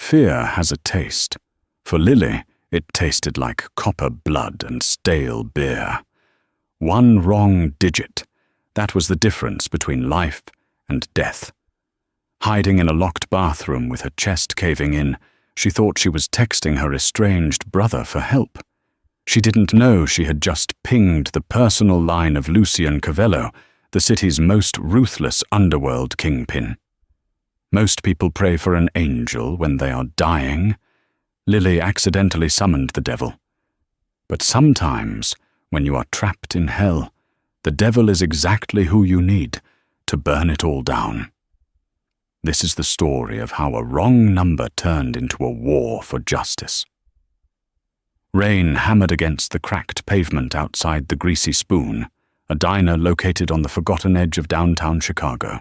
Fear has a taste. For Lily, it tasted like copper blood and stale beer. One wrong digit, that was the difference between life and death. Hiding in a locked bathroom with her chest caving in, she thought she was texting her estranged brother for help. She didn't know she had just pinged the personal line of Lucian Covello, the city's most ruthless underworld kingpin. Most people pray for an angel when they are dying. Lily accidentally summoned the devil. But sometimes, when you are trapped in hell, the devil is exactly who you need to burn it all down. This is the story of how a wrong number turned into a war for justice. Rain hammered against the cracked pavement outside the Greasy Spoon, a diner located on the forgotten edge of downtown Chicago.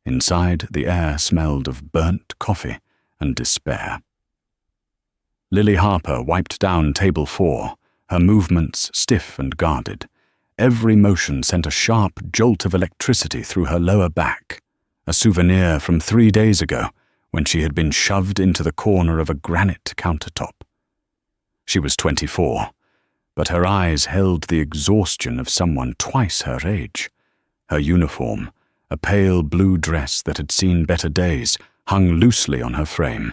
Inside, the air smelled of burnt coffee and despair. Lily Harper wiped down table 4, her movements stiff and guarded. Every motion sent a sharp jolt of electricity through her lower back, a souvenir from 3 days ago when she had been shoved into the corner of a granite countertop. She was 24, but her eyes held the exhaustion of someone twice her age. Her uniform, a pale blue dress that had seen better days, hung loosely on her frame.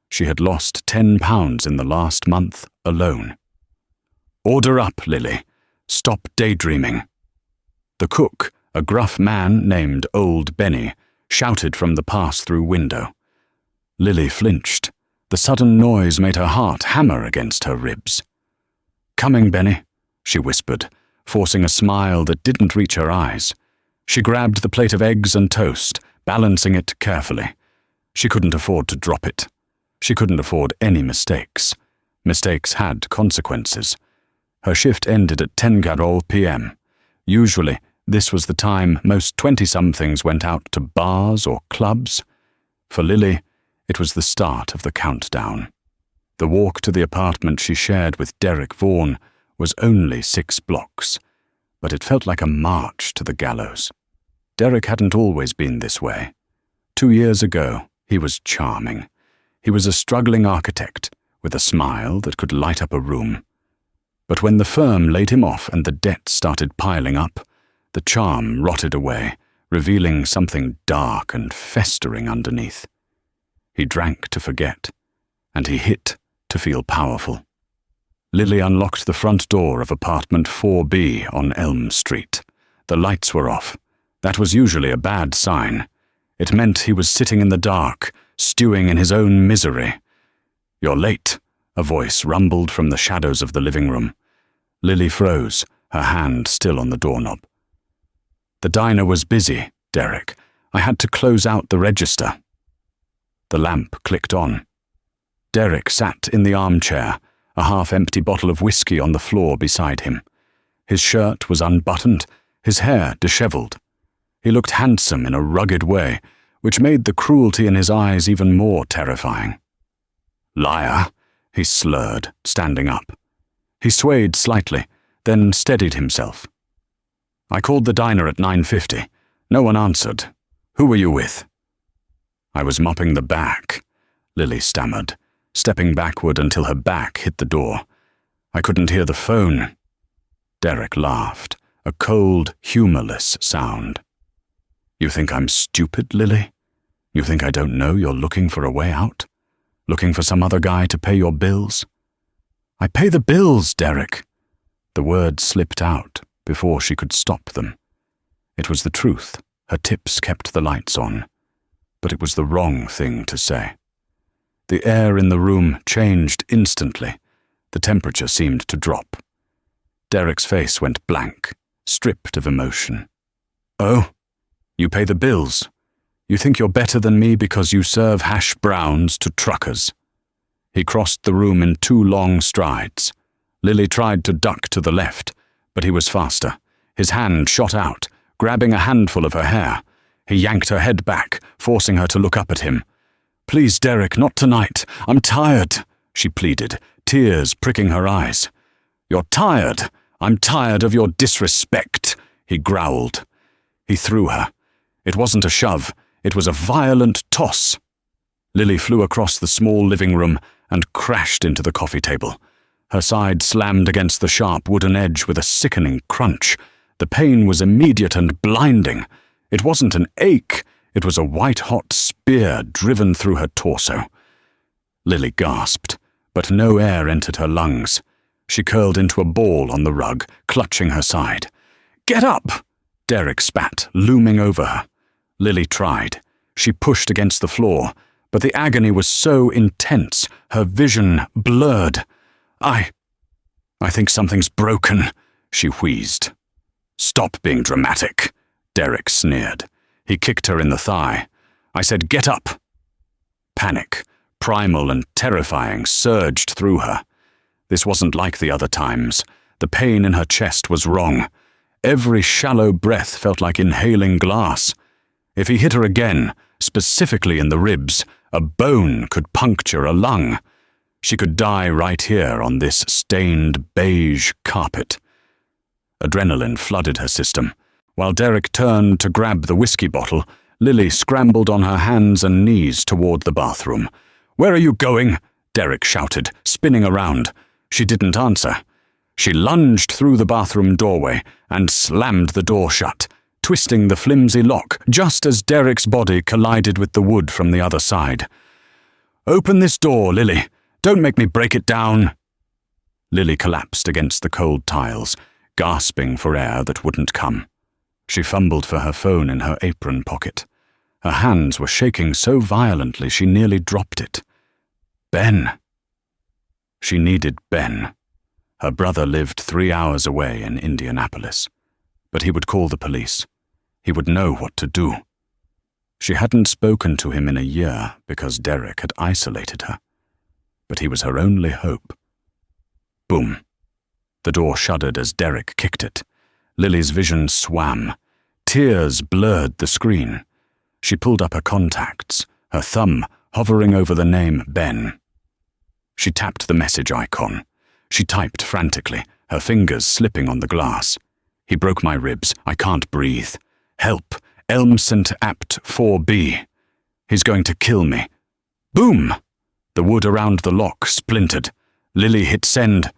She had lost 10 pounds in the last month alone. "Order up, Lily. Stop daydreaming." The cook, a gruff man named Old Benny, shouted from the pass-through window. Lily flinched. The sudden noise made her heart hammer against her ribs. "Coming, Benny," she whispered, forcing a smile that didn't reach her eyes. She grabbed the plate of eggs and toast, balancing it carefully. She couldn't afford to drop it. She couldn't afford any mistakes. Mistakes had consequences. Her shift ended at 10:00 p.m. Usually, this was the time most 20-somethings went out to bars or clubs. For Lily, it was the start of the countdown. The walk to the apartment she shared with Derek Vaughan was only 6 blocks, but it felt like a march to the gallows. Derek hadn't always been this way. 2 years ago, he was charming. He was a struggling architect with a smile that could light up a room. But when the firm laid him off and the debt started piling up, the charm rotted away, revealing something dark and festering underneath. He drank to forget, and he hit to feel powerful. Lily unlocked the front door of apartment 4B on Elm Street. The lights were off. That was usually a bad sign. It meant he was sitting in the dark, stewing in his own misery. "You're late," a voice rumbled from the shadows of the living room. Lily froze, her hand still on the doorknob. "The diner was busy, Derek. I had to close out the register." The lamp clicked on. Derek sat in the armchair, a half-empty bottle of whiskey on the floor beside him. His shirt was unbuttoned, his hair disheveled. He looked handsome in a rugged way, which made the cruelty in his eyes even more terrifying. "Liar," he slurred, standing up. He swayed slightly, then steadied himself. "I called the diner at 9:50. No one answered. Who were you with?" "I was mopping the back," Lily stammered, stepping backward until her back hit the door. "I couldn't hear the phone." Derek laughed, a cold, humorless sound. "You think I'm stupid, Lily? You think I don't know you're looking for a way out? Looking for some other guy to pay your bills?" "I pay the bills, Derek." The words slipped out before she could stop them. It was the truth. Her tips kept the lights on. But it was the wrong thing to say. The air in the room changed instantly. The temperature seemed to drop. Derek's face went blank, stripped of emotion. "Oh, you pay the bills. You think you're better than me because you serve hash browns to truckers." He crossed the room in 2 long strides. Lily tried to duck to the left, but he was faster. His hand shot out, grabbing a handful of her hair. He yanked her head back, forcing her to look up at him. "Please, Derek, not tonight. I'm tired," she pleaded, tears pricking her eyes. "You're tired. I'm tired of your disrespect," he growled. He threw her. It wasn't a shove. It was a violent toss. Lily flew across the small living room and crashed into the coffee table. Her side slammed against the sharp wooden edge with a sickening crunch. The pain was immediate and blinding. It wasn't an ache, it was a white-hot spear driven through her torso. Lily gasped, but no air entered her lungs. She curled into a ball on the rug, clutching her side. "Get up!" Derek spat, looming over her. Lily tried. She pushed against the floor, but the agony was so intense, her vision blurred. I think something's broken," she wheezed. "Stop being dramatic," Derek sneered. He kicked her in the thigh. "I said get up." Panic, primal and terrifying, surged through her. This wasn't like the other times. The pain in her chest was wrong. Every shallow breath felt like inhaling glass. If he hit her again, specifically in the ribs, a bone could puncture a lung. She could die right here on this stained beige carpet. Adrenaline flooded her system. While Derek turned to grab the whiskey bottle, Lily scrambled on her hands and knees toward the bathroom. "Where are you going?" Derek shouted, spinning around. She didn't answer. She lunged through the bathroom doorway and slammed the door shut, twisting the flimsy lock just as Derek's body collided with the wood from the other side. "Open this door, Lily. Don't make me break it down." Lily collapsed against the cold tiles, gasping for air that wouldn't come. She fumbled for her phone in her apron pocket. Her hands were shaking so violently she nearly dropped it. Ben. She needed Ben. Her brother lived 3 hours away in Indianapolis. But he would call the police. He would know what to do. She hadn't spoken to him in a year because Derek had isolated her. But he was her only hope. Boom. The door shuddered as Derek kicked it. Lily's vision swam. Tears blurred the screen. She pulled up her contacts, her thumb hovering over the name Ben. She tapped the message icon. She typed frantically, her fingers slipping on the glass. "He broke my ribs. I can't breathe. Help. Elm St. Apt 4B. He's going to kill me." Boom! The wood around the lock splintered. Lily hit send.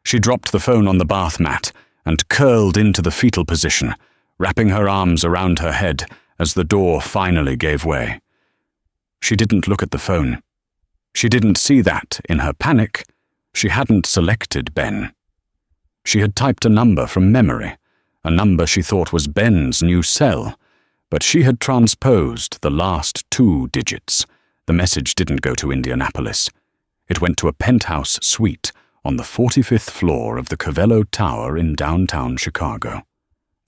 She dropped the phone on the bath mat and curled into the fetal position, wrapping her arms around her head as the door finally gave way. She didn't look at the phone. She didn't see that, in her panic, she hadn't selected Ben. She had typed a number from memory, a number she thought was Ben's new cell, but she had transposed the last 2 digits. The message didn't go to Indianapolis. It went to a penthouse suite on the 45th floor of the Covello Tower in downtown Chicago.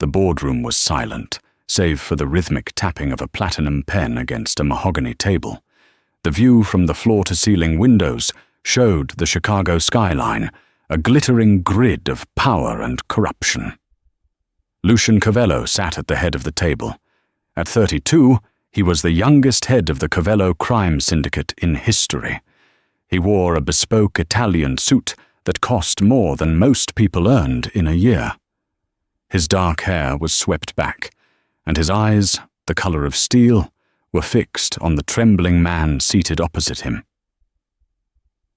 The boardroom was silent, save for the rhythmic tapping of a platinum pen against a mahogany table. The view from the floor-to-ceiling windows showed the Chicago skyline, a glittering grid of power and corruption. Lucian Covello sat at the head of the table. At 32, he was the youngest head of the Covello crime syndicate in history. He wore a bespoke Italian suit that cost more than most people earned in a year. His dark hair was swept back, and his eyes, the color of steel, were fixed on the trembling man seated opposite him.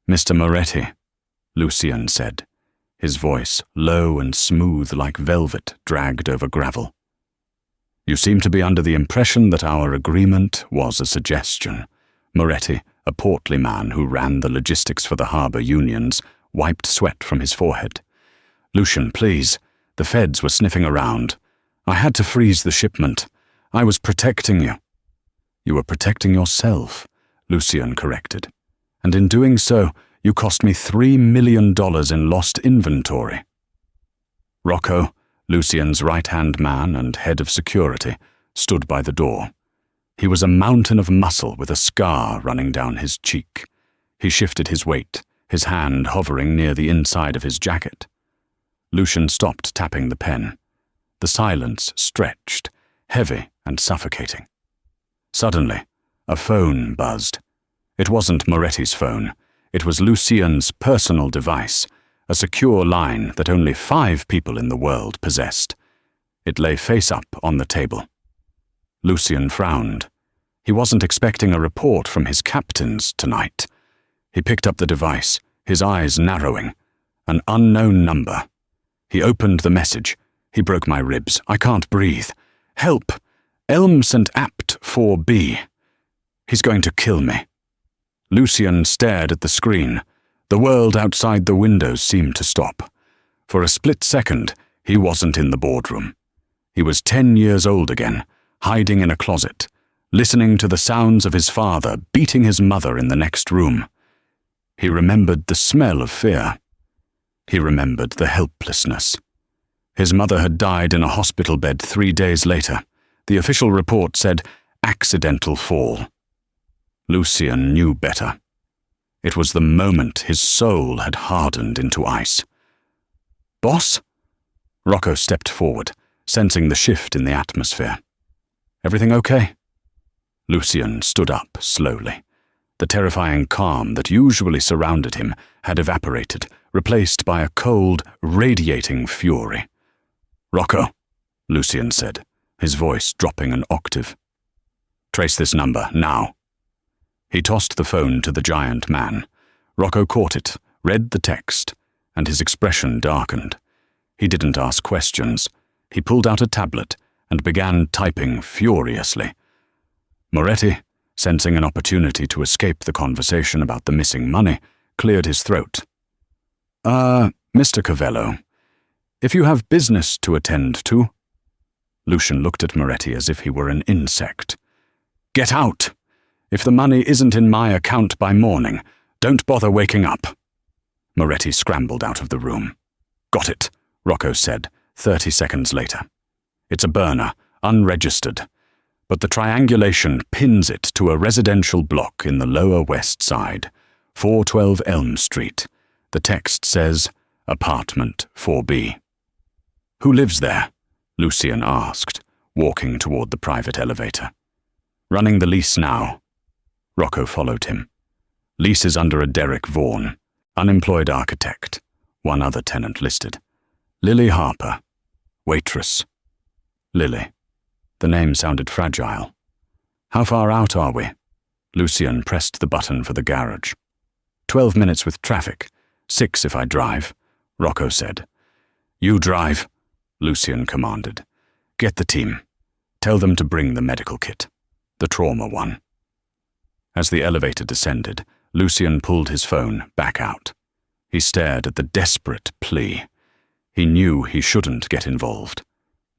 "Mr. Moretti," Lucian said, his voice low and smooth like velvet dragged over gravel. "You seem to be under the impression that our agreement was a suggestion." Moretti, a portly man who ran the logistics for the harbor unions, wiped sweat from his forehead. "Lucian, please. The feds were sniffing around. I had to freeze the shipment. I was protecting you." "You were protecting yourself," Lucian corrected. "And in doing so, you cost me $3 million in lost inventory." Rocco, Lucian's right-hand man and head of security, stood by the door. He was a mountain of muscle with a scar running down his cheek. He shifted his weight, his hand hovering near the inside of his jacket. Lucian stopped tapping the pen. The silence stretched, heavy and suffocating. Suddenly, a phone buzzed. It wasn't Moretti's phone. It was Lucian's personal device, a secure line that only 5 people in the world possessed. It lay face up on the table. Lucian frowned. He wasn't expecting a report from his captains tonight. He picked up the device, his eyes narrowing. An unknown number. He opened the message. He broke my ribs. I can't breathe. Help! Elm St. Apt 4B. He's going to kill me. Lucian stared at the screen. The world outside the windows seemed to stop. For a split second, he wasn't in the boardroom. He was 10 years old again, hiding in a closet, listening to the sounds of his father beating his mother in the next room. He remembered the smell of fear. He remembered the helplessness. His mother had died in a hospital bed 3 days later. The official report said, accidental fall. Lucian knew better. It was the moment his soul had hardened into ice. Boss? Rocco stepped forward, sensing the shift in the atmosphere. Everything okay? Lucian stood up slowly. The terrifying calm that usually surrounded him had evaporated, replaced by a cold, radiating fury. Rocco, Lucian said, his voice dropping an octave. Trace this number, now. He tossed the phone to the giant man. Rocco caught it, read the text, and his expression darkened. He didn't ask questions. He pulled out a tablet and began typing furiously. Moretti, sensing an opportunity to escape the conversation about the missing money, cleared his throat. Mr. Covello, if you have business to attend to. Lucian looked at Moretti as if he were an insect. Get out! If the money isn't in my account by morning, don't bother waking up. Moretti scrambled out of the room. Got it, Rocco said, 30 seconds later. It's a burner, unregistered, but the triangulation pins it to a residential block in the Lower West Side, 412 Elm Street. The text says, Apartment 4B. Who lives there? Lucian asked, walking toward the private elevator. Running the lease now. Rocco followed him. Lease is under a Derek Vaughan, unemployed architect, one other tenant listed. Lily Harper, waitress. Lily. The name sounded fragile. How far out are we? Lucian pressed the button for the garage. 12 minutes with traffic, 6 if I drive, Rocco said. You drive, Lucian commanded. Get the team. Tell them to bring the medical kit. The trauma one. As the elevator descended, Lucian pulled his phone back out. He stared at the desperate plea. He knew he shouldn't get involved.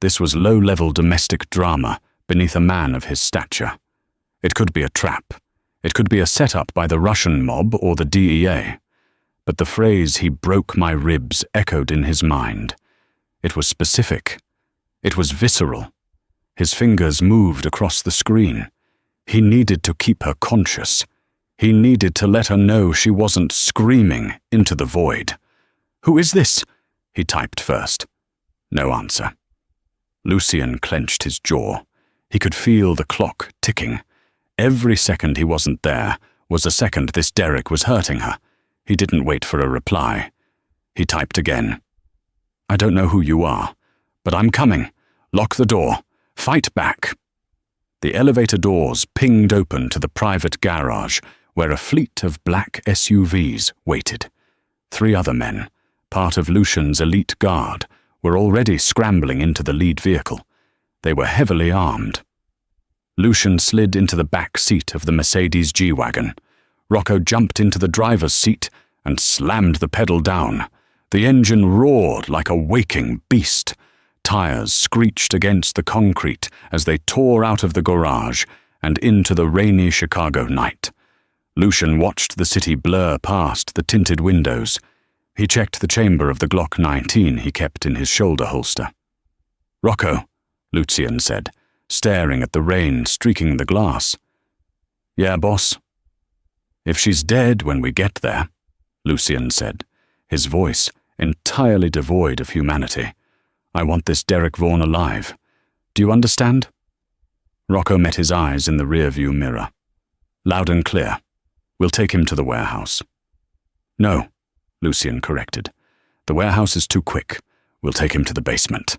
This was low-level domestic drama beneath a man of his stature. It could be a trap. It could be a setup by the Russian mob or the DEA. But the phrase "he broke my ribs" echoed in his mind. It was specific. It was visceral. His fingers moved across the screen. He needed to keep her conscious. He needed to let her know she wasn't screaming into the void. Who is this? He typed first. No answer. Lucian clenched his jaw. He could feel the clock ticking. Every second he wasn't there was a second this Derek was hurting her. He didn't wait for a reply. He typed again. I don't know who you are, but I'm coming. Lock the door. Fight back. The elevator doors pinged open to the private garage where a fleet of black SUVs waited. 3 other men, part of Lucian's elite guard, were already scrambling into the lead vehicle. They were heavily armed. Lucian slid into the back seat of the Mercedes G-Wagon. Rocco jumped into the driver's seat and slammed the pedal down. The engine roared like a waking beast. Tires screeched against the concrete as they tore out of the garage and into the rainy Chicago night. Lucian watched the city blur past the tinted windows. He checked the chamber of the Glock 19 he kept in his shoulder holster. Rocco, Lucian said, staring at the rain streaking the glass. Yeah, boss. If she's dead when we get there, Lucian said, his voice entirely devoid of humanity. I want this Derek Vaughan alive. Do you understand? Rocco met his eyes in the rearview mirror. Loud and clear. We'll take him to the warehouse. No, Lucian corrected. The warehouse is too quick. We'll take him to the basement.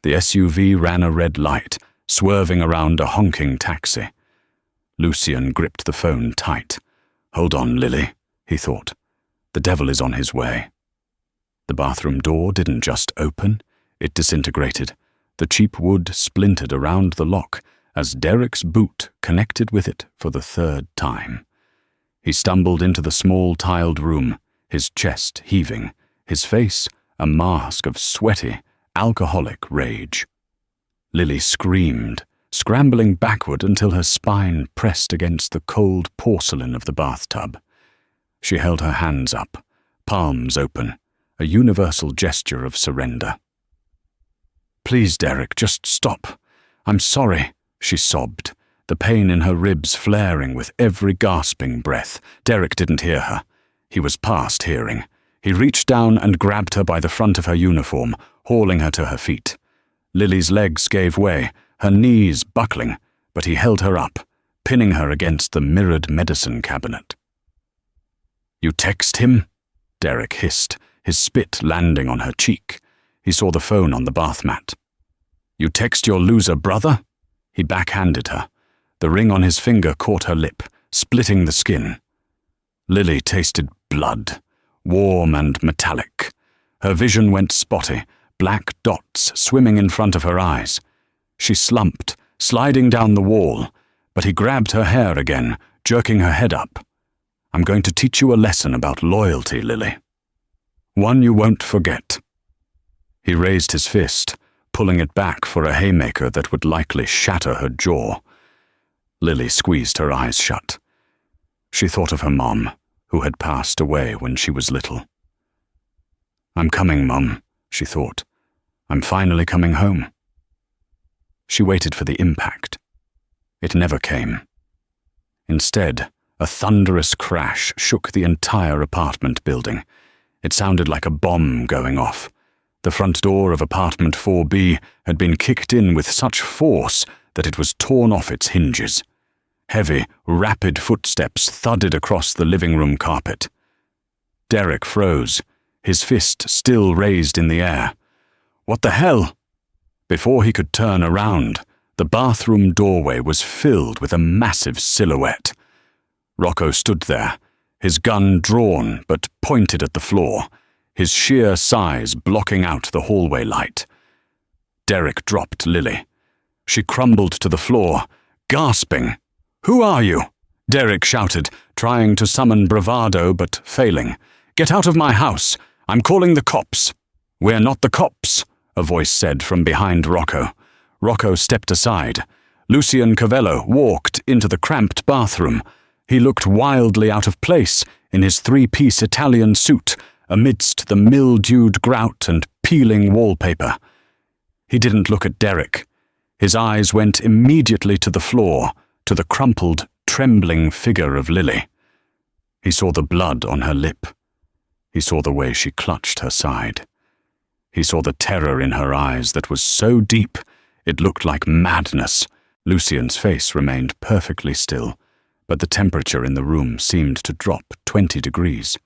The SUV ran a red light, swerving around a honking taxi. Lucian gripped the phone tight. "Hold on, Lily," he thought. "The devil is on his way." The bathroom door didn't just open, it disintegrated. The cheap wood splintered around the lock as Derek's boot connected with it for the third time. He stumbled into the small tiled room, his chest heaving, his face a mask of sweaty, alcoholic rage. Lily screamed, scrambling backward until her spine pressed against the cold porcelain of the bathtub. She held her hands up, palms open, a universal gesture of surrender. "Please, Derek, just stop. I'm sorry," she sobbed, the pain in her ribs flaring with every gasping breath. Derek didn't hear her. He was past hearing. He reached down and grabbed her by the front of her uniform, hauling her to her feet. Lily's legs gave way, her knees buckling, but he held her up, pinning her against the mirrored medicine cabinet. "You text him?" Derek hissed, his spit landing on her cheek. He saw the phone on the bath mat. "You text your loser brother?" He backhanded her. The ring on his finger caught her lip, splitting the skin. Lily tasted blood, warm and metallic. Her vision went spotty, black dots swimming in front of her eyes. She slumped, sliding down the wall, but he grabbed her hair again, jerking her head up. "I'm going to teach you a lesson about loyalty, Lily. One you won't forget." He raised his fist, pulling it back for a haymaker that would likely shatter her jaw. Lily squeezed her eyes shut. She thought of her mom, who had passed away when she was little. "I'm coming, Mom," she thought. "I'm finally coming home." She waited for the impact. It never came. Instead, a thunderous crash shook the entire apartment building. It sounded like a bomb going off. The front door of apartment 4B had been kicked in with such force that it was torn off its hinges. Heavy, rapid footsteps thudded across the living room carpet. Derek froze, his fist still raised in the air. "What the hell?" Before he could turn around, the bathroom doorway was filled with a massive silhouette. Rocco stood there, his gun drawn but pointed at the floor, his sheer size blocking out the hallway light. Derek dropped Lily. She crumbled to the floor, gasping. "Who are you?" Derek shouted, trying to summon bravado but failing. "Get out of my house! I'm calling the cops!" "We're not the cops," a voice said from behind Rocco. Rocco stepped aside. Lucian Cavello walked into the cramped bathroom. He looked wildly out of place in his three-piece Italian suit amidst the mildewed grout and peeling wallpaper. He didn't look at Derek. His eyes went immediately to the floor, to the crumpled, trembling figure of Lily. He saw the blood on her lip. He saw the way she clutched her side. He saw the terror in her eyes that was so deep it looked like madness. Lucian's face remained perfectly still, but the temperature in the room seemed to drop 20 degrees.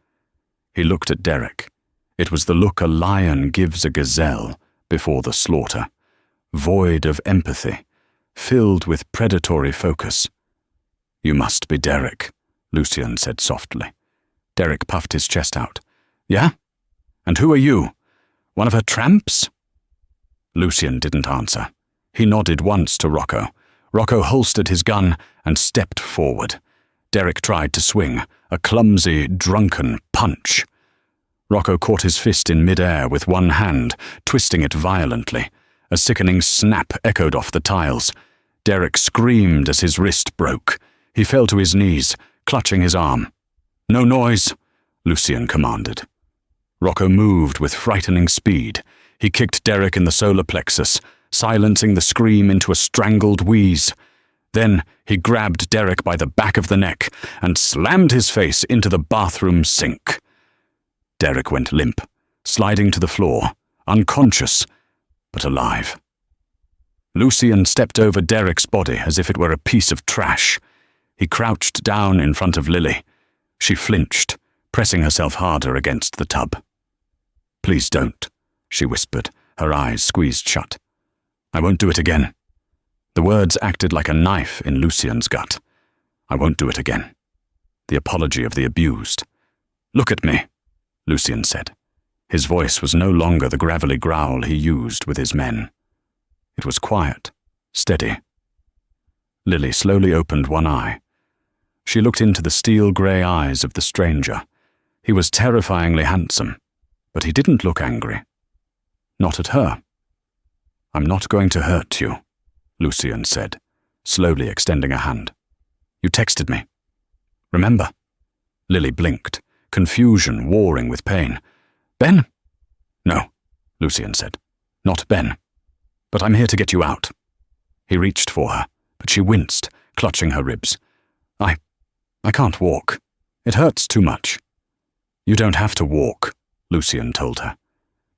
He looked at Derek. It was the look a lion gives a gazelle before the slaughter, void of empathy, filled with predatory focus. "You must be Derek," Lucian said softly. Derek puffed his chest out. "Yeah? And who are you? One of her tramps?" Lucian didn't answer. He nodded once to Rocco. Rocco holstered his gun and stepped forward. Derek tried to swing, a clumsy, drunken punch. Rocco caught his fist in midair with one hand, twisting it violently. A sickening snap echoed off the tiles. Derek screamed as his wrist broke. He fell to his knees, clutching his arm. "No noise," Lucian commanded. Rocco moved with frightening speed. He kicked Derek in the solar plexus, silencing the scream into a strangled wheeze. Then he grabbed Derek by the back of the neck and slammed his face into the bathroom sink. Derek went limp, sliding to the floor, unconscious, but alive. Lucian stepped over Derek's body as if it were a piece of trash. He crouched down in front of Lily. She flinched, pressing herself harder against the tub. "Please don't," she whispered, her eyes squeezed shut. "I won't do it again." The words acted like a knife in Lucian's gut. I won't do it again. The apology of the abused. Look at me, Lucian said. His voice was no longer the gravelly growl he used with his men. It was quiet, steady. Lily slowly opened one eye. She looked into the steel-grey eyes of the stranger. He was terrifyingly handsome, but he didn't look angry. Not at her. I'm not going to hurt you, Lucian said, slowly extending a hand. You texted me. Remember? Lily blinked, confusion warring with pain. Ben? No, Lucian said. Not Ben. But I'm here to get you out. He reached for her, but she winced, clutching her ribs. I can't walk. It hurts too much. You don't have to walk, Lucian told her.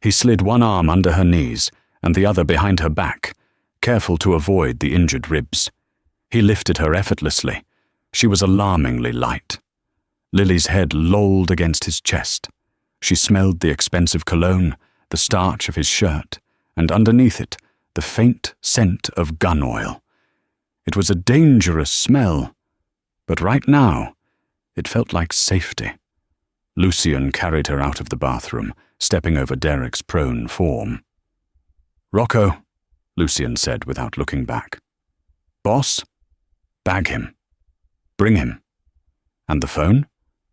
He slid one arm under her knees and the other behind her back, careful to avoid the injured ribs. He lifted her effortlessly. She was alarmingly light. Lily's head lolled against his chest. She smelled the expensive cologne, the starch of his shirt, and underneath it, the faint scent of gun oil. It was a dangerous smell, but right now, it felt like safety. Lucian carried her out of the bathroom, stepping over Derek's prone form. Rocco, Lucian said without looking back. Boss? Bag him. Bring him. And the phone?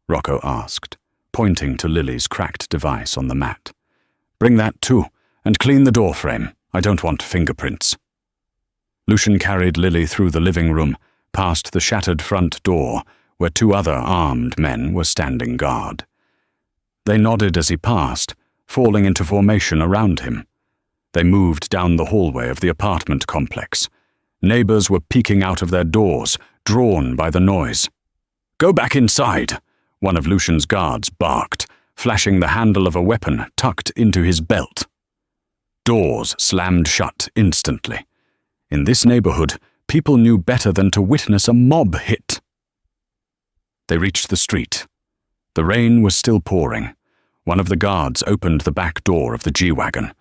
Rocco asked, pointing to Lily's cracked device on the mat. Bring that too, and clean the door frame. I don't want fingerprints. Lucian carried Lily through the living room, past the shattered front door, where two other armed men were standing guard. They nodded as he passed, falling into formation around him. They moved down the hallway of the apartment complex. Neighbors were peeking out of their doors, drawn by the noise. Go back inside, one of Lucian's guards barked, flashing the handle of a weapon tucked into his belt. Doors slammed shut instantly. In this neighborhood, people knew better than to witness a mob hit. They reached the street. The rain was still pouring. One of the guards opened the back door of the G-Wagon.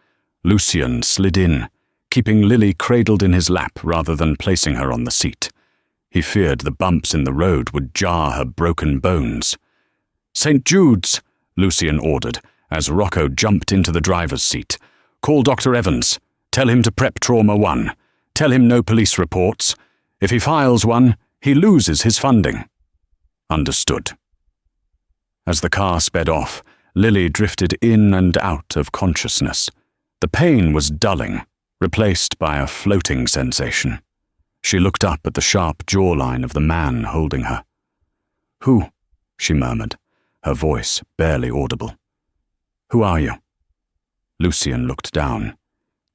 Lucian slid in, keeping Lily cradled in his lap rather than placing her on the seat. He feared the bumps in the road would jar her broken bones. St. Jude's, Lucian ordered, as Rocco jumped into the driver's seat. Call Dr. Evans. Tell him to prep Trauma 1. Tell him no police reports. If he files one, he loses his funding. Understood. As the car sped off, Lily drifted in and out of consciousness. The pain was dulling, replaced by a floating sensation. She looked up at the sharp jawline of the man holding her. Who? She murmured, her voice barely audible. Who are you? Lucian looked down.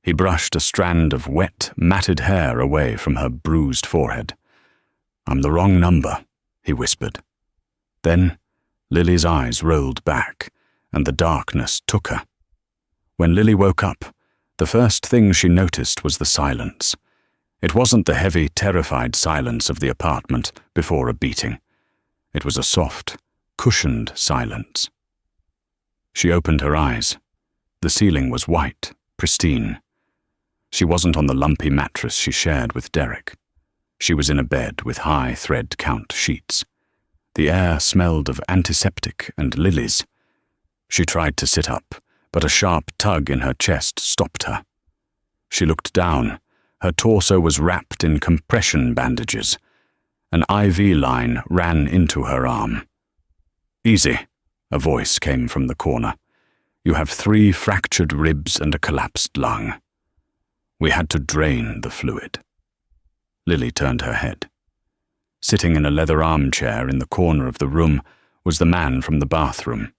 He brushed a strand of wet, matted hair away from her bruised forehead. I'm the wrong number, he whispered. Then Lily's eyes rolled back, and the darkness took her. When Lily woke up, the first thing she noticed was the silence. It wasn't the heavy, terrified silence of the apartment before a beating. It was a soft, cushioned silence. She opened her eyes. The ceiling was white, pristine. She wasn't on the lumpy mattress she shared with Derek. She was in a bed with high thread count sheets. The air smelled of antiseptic and lilies. She tried to sit up, but a sharp tug in her chest stopped her. She looked down. Her torso was wrapped in compression bandages. An IV line ran into her arm. Easy, a voice came from the corner. You have 3 fractured ribs and a collapsed lung. We had to drain the fluid. Lily turned her head. Sitting in a leather armchair in the corner of the room was the man from the bathroom.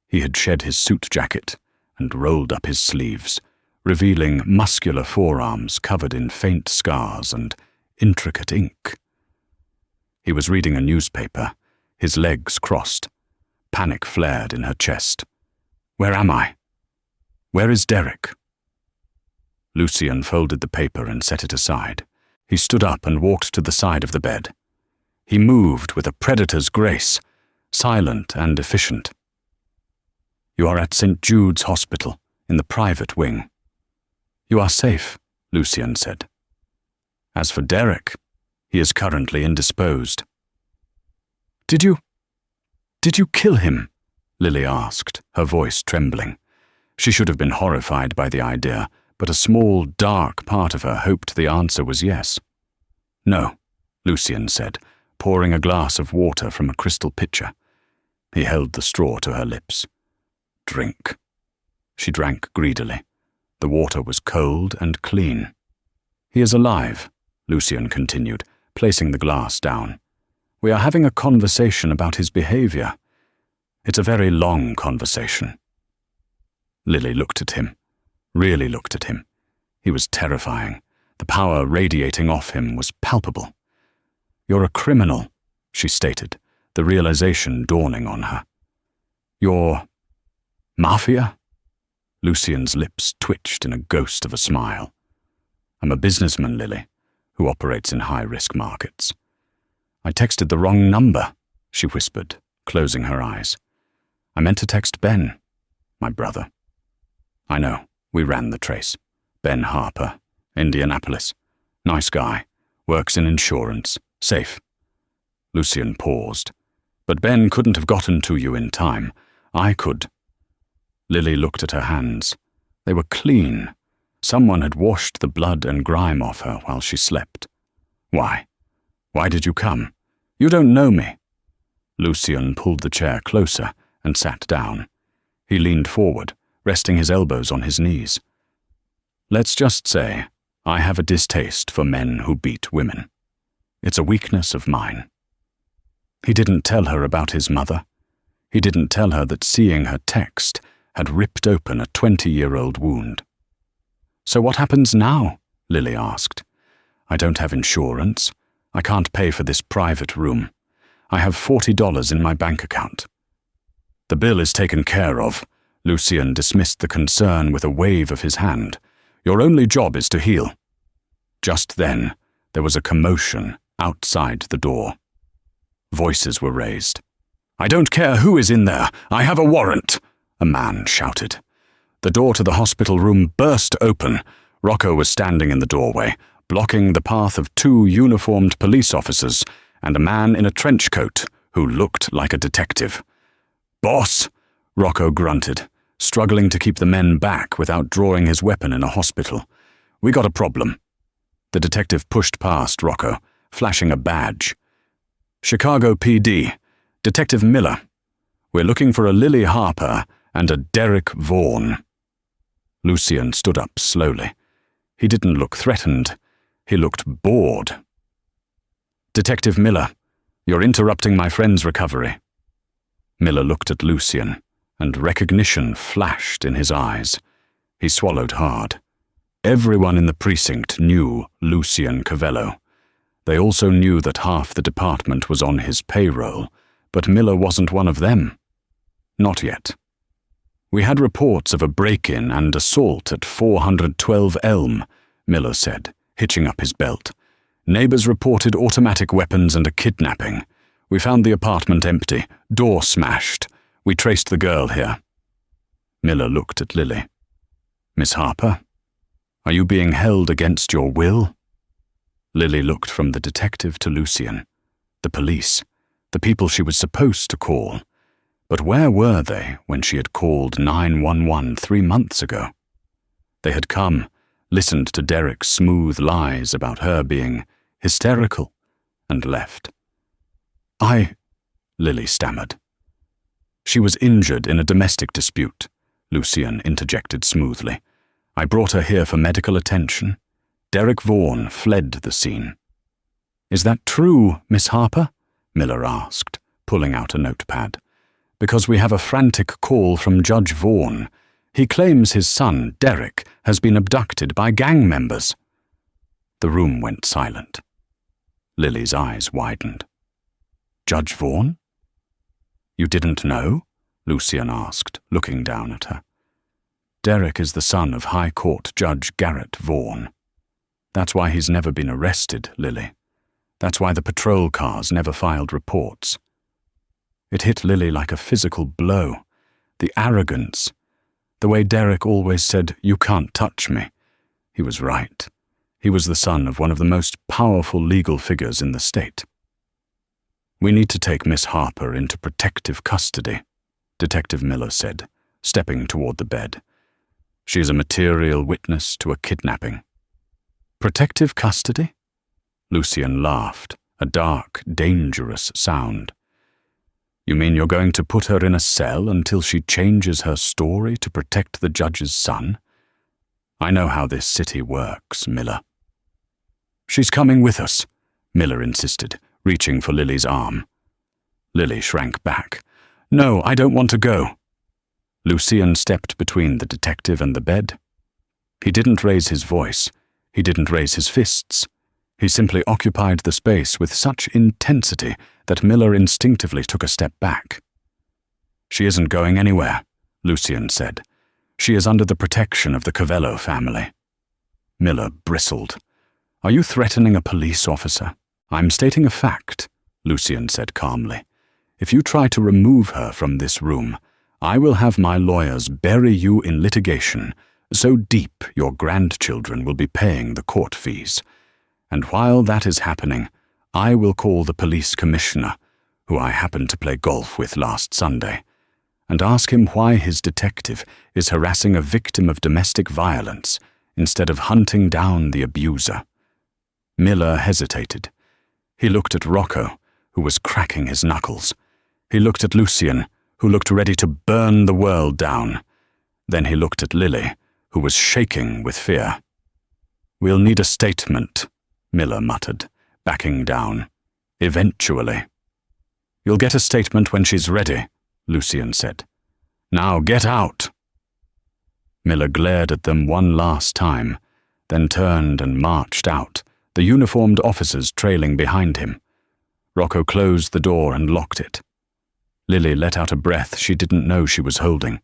He had shed his suit jacket and rolled up his sleeves, revealing muscular forearms covered in faint scars and intricate ink. He was reading a newspaper, his legs crossed. Panic flared in her chest. Where am I? Where is Derek? Lucian folded the paper and set it aside. He stood up and walked to the side of the bed. He moved with a predator's grace, silent and efficient. You are at St. Jude's Hospital, in the private wing. 'You are safe,' Lucian said. As for Derek, He is currently indisposed. Did you kill him? Lily asked, her voice trembling. She should have been horrified by the idea, but a small, dark part of her hoped the answer was yes. No, Lucian said, pouring a glass of water from a crystal pitcher. He held the straw to her lips. Drink. She drank greedily. The water was cold and clean. He is alive, Lucian continued, placing the glass down. We are having a conversation about his behavior. It's a very long conversation. Lily looked at him, really looked at him. He was terrifying. The power radiating off him was palpable. You're a criminal, she stated, the realization dawning on her. You're Mafia? Lucian's lips twitched in a ghost of a smile. I'm a businessman, Lily, who operates in high-risk markets. I texted the wrong number, she whispered, closing her eyes. I meant to text Ben, my brother. I know, we ran the trace. Ben Harper, Indianapolis. Nice guy, works in insurance, safe. Lucian paused. But Ben couldn't have gotten to you in time. I could. Lily looked at her hands. They were clean. Someone had washed the blood and grime off her while she slept. Why? Why did you come? You don't know me. Lucian pulled the chair closer and sat down. He leaned forward, resting his elbows on his knees. Let's just say, I have a distaste for men who beat women. It's a weakness of mine. He didn't tell her about his mother. He didn't tell her that seeing her text had ripped open a 20-year-old wound. So what happens now? Lily asked. I don't have insurance. I can't pay for this private room. I have $40 in my bank account. The bill is taken care of. Lucian dismissed the concern with a wave of his hand. Your only job is to heal. Just then, there was a commotion outside the door. Voices were raised. I don't care who is in there. I have a warrant, a man shouted. The door to the hospital room burst open. Rocco was standing in the doorway, blocking the path of 2 uniformed police officers and a man in a trench coat who looked like a detective. Boss, Rocco grunted, struggling to keep the men back without drawing his weapon in a hospital. We got a problem. The detective pushed past Rocco, flashing a badge. Chicago PD, Detective Miller. We're looking for a Lily Harper and a Derek Vaughan. Lucian stood up slowly. He didn't look threatened. He looked bored. Detective Miller, you're interrupting my friend's recovery. Miller looked at Lucian, and recognition flashed in his eyes. He swallowed hard. Everyone in the precinct knew Lucian Covello. They also knew that half the department was on his payroll, but Miller wasn't one of them. Not yet. We had reports of a break-in and assault at 412 Elm, Miller said, hitching up his belt. Neighbors reported automatic weapons and a kidnapping. We found the apartment empty, door smashed. We traced the girl here. Miller looked at Lily. Miss Harper, are you being held against your will? Lily looked from the detective to Lucian. The police, the people she was supposed to call. But where were they when she had called 911 3 months ago? They had come, listened to Derek's smooth lies about her being hysterical, and left. Lily stammered. She was injured in a domestic dispute, Lucian interjected smoothly. I brought her here for medical attention. Derek Vaughan fled the scene. Is that true, Miss Harper? Miller asked, pulling out a notepad. Because we have a frantic call from Judge Vaughan. He claims his son, Derek, has been abducted by gang members. The room went silent. Lily's eyes widened. Judge Vaughan? You didn't know? Lucian asked, looking down at her. Derek is the son of High Court Judge Garrett Vaughan. That's why he's never been arrested, Lily. That's why the patrol cars never filed reports. It hit Lily like a physical blow. The arrogance. The way Derek always said, you can't touch me. He was right. He was the son of one of the most powerful legal figures in the state. "We need to take Miss Harper into protective custody," Detective Miller said, stepping toward the bed. "She is a material witness to a kidnapping." "Protective custody?" Lucian laughed, a dark, dangerous sound. "You mean you're going to put her in a cell until she changes her story to protect the judge's son? I know how this city works, Miller." "She's coming with us," Miller insisted, reaching for Lily's arm. Lily shrank back. "No, I don't want to go." Lucian stepped between the detective and the bed. He didn't raise his voice. He didn't raise his fists. He simply occupied the space with such intensity that Miller instinctively took a step back. "She isn't going anywhere," Lucian said. "She is under the protection of the Covello family." Miller bristled. "Are you threatening a police officer?" "I'm stating a fact," Lucian said calmly. "If you try to remove her from this room, I will have my lawyers bury you in litigation so deep your grandchildren will be paying the court fees. And while that is happening, I will call the police commissioner, who I happened to play golf with last Sunday, and ask him why his detective is harassing a victim of domestic violence instead of hunting down the abuser." Miller hesitated. He looked at Rocco, who was cracking his knuckles. He looked at Lucian, who looked ready to burn the world down. Then he looked at Lily, who was shaking with fear. "We'll need a statement," Miller muttered, backing down. "Eventually." "You'll get a statement when she's ready," Lucian said. "Now get out." Miller glared at them one last time, then turned and marched out, the uniformed officers trailing behind him. Rocco closed the door and locked it. Lily let out a breath she didn't know she was holding.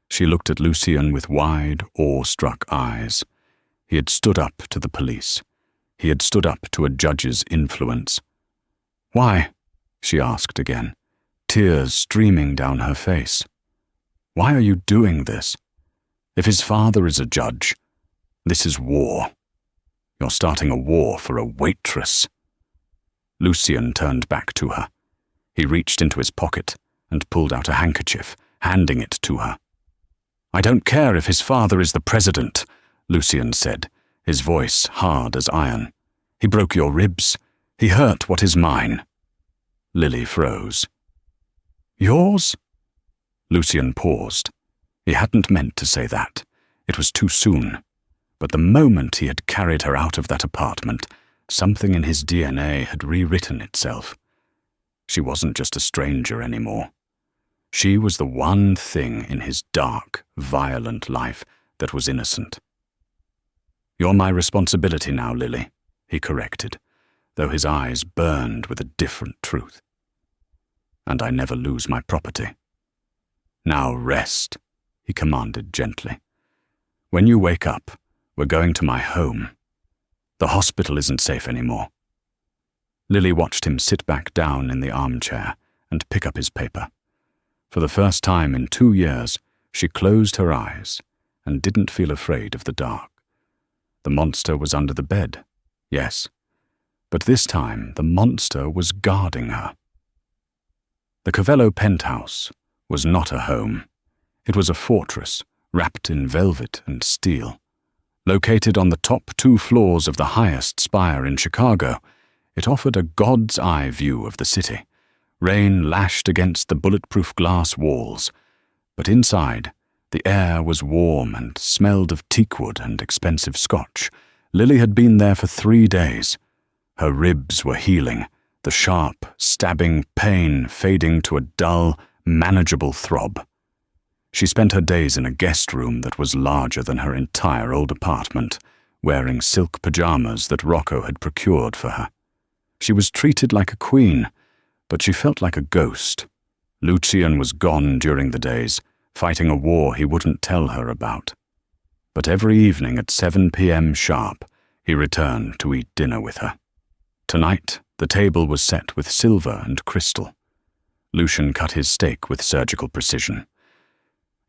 She looked at Lucian with wide, awe-struck eyes. He had stood up to the police. He had stood up to a judge's influence. "Why?" she asked again, tears streaming down her face. "Why are you doing this? If his father is a judge, this is war. You're starting a war for a waitress." Lucian turned back to her. He reached into his pocket and pulled out a handkerchief, handing it to her. "I don't care if his father is the president," Lucian said, his voice hard as iron. "He broke your ribs. He hurt what is mine." Lily froze. "Yours?" Lucian paused. He hadn't meant to say that. It was too soon. But the moment he had carried her out of that apartment, something in his DNA had rewritten itself. She wasn't just a stranger anymore. She was the one thing in his dark, violent life that was innocent. "You're my responsibility now, Lily," he corrected, though his eyes burned with a different truth. "And I never lose my property." "Now rest," he commanded gently. "When you wake up, we're going to my home. The hospital isn't safe anymore." Lily watched him sit back down in the armchair and pick up his paper. For the first time in 2 years, she closed her eyes and didn't feel afraid of the dark. The monster was under the bed, yes, but this time the monster was guarding her. The Covello penthouse was not a home. It was a fortress wrapped in velvet and steel. Located on the top 2 floors of the highest spire in Chicago, it offered a god's eye view of the city. Rain lashed against the bulletproof glass walls, but inside, the air was warm and smelled of teakwood and expensive scotch. Lily had been there for 3 days. Her ribs were healing, the sharp, stabbing pain fading to a dull, manageable throb. She spent her days in a guest room that was larger than her entire old apartment, wearing silk pajamas that Rocco had procured for her. She was treated like a queen, but she felt like a ghost. Lucian was gone during the days, fighting a war he wouldn't tell her about. But every evening at 7 p.m. sharp, he returned to eat dinner with her. Tonight, the table was set with silver and crystal. Lucian cut his steak with surgical precision.